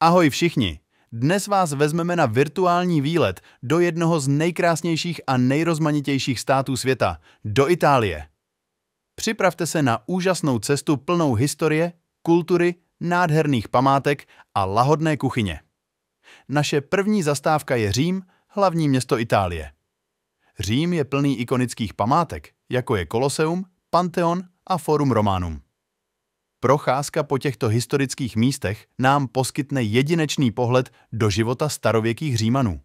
Ahoj všichni! Dnes vás vezmeme na virtuální výlet do jednoho z nejkrásnějších a nejrozmanitějších států světa, do Itálie. Připravte se na úžasnou cestu plnou historie, kultury, nádherných památek a lahodné kuchyně. Naše první zastávka je Řím, hlavní město Itálie. Řím je plný ikonických památek, jako je Koloseum, Pantheon a Forum Romanum. Procházka po těchto historických místech nám poskytne jedinečný pohled do života starověkých Římanů.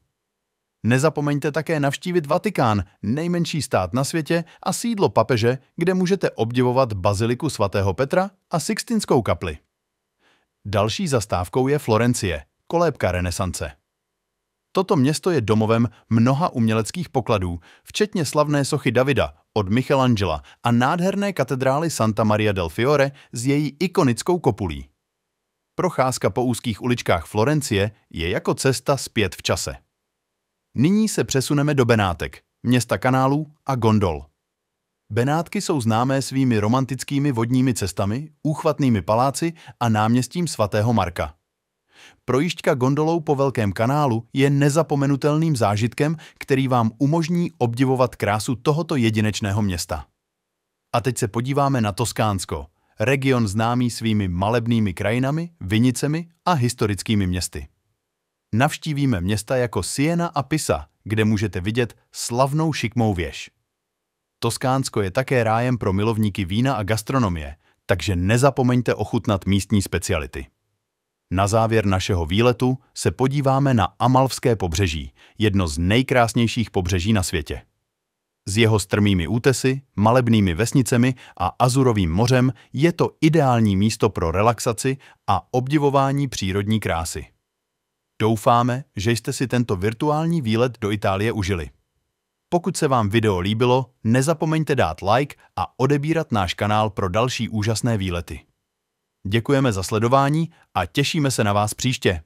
Nezapomeňte také navštívit Vatikán, nejmenší stát na světě a sídlo papeže, kde můžete obdivovat baziliku svatého Petra a Sixtinskou kapli. Další zastávkou je Florencie, kolébka renesance. Toto město je domovem mnoha uměleckých pokladů, včetně slavné sochy Davida od Michelangela a nádherné katedrály Santa Maria del Fiore s její ikonickou kopulí. Procházka po úzkých uličkách Florencie je jako cesta zpět v čase. Nyní se přesuneme do Benátek, města kanálů a gondol. Benátky jsou známé svými romantickými vodními cestami, úchvatnými paláci a náměstím svatého Marka. Projížďka gondolou po Velkém kanálu je nezapomenutelným zážitkem, který vám umožní obdivovat krásu tohoto jedinečného města. A teď se podíváme na Toskánsko, region známý svými malebnými krajinami, vinicemi a historickými městy. Navštívíme města jako Siena a Pisa, kde můžete vidět slavnou šikmou věž. Toskánsko je také rájem pro milovníky vína a gastronomie, takže nezapomeňte ochutnat místní speciality. Na závěr našeho výletu se podíváme na Amalfské pobřeží, jedno z nejkrásnějších pobřeží na světě. S jeho strmými útesy, malebnými vesnicemi a azurovým mořem je to ideální místo pro relaxaci a obdivování přírodní krásy. Doufáme, že jste si tento virtuální výlet do Itálie užili. Pokud se vám video líbilo, nezapomeňte dát like a odebírat náš kanál pro další úžasné výlety. Děkujeme za sledování a těšíme se na vás příště.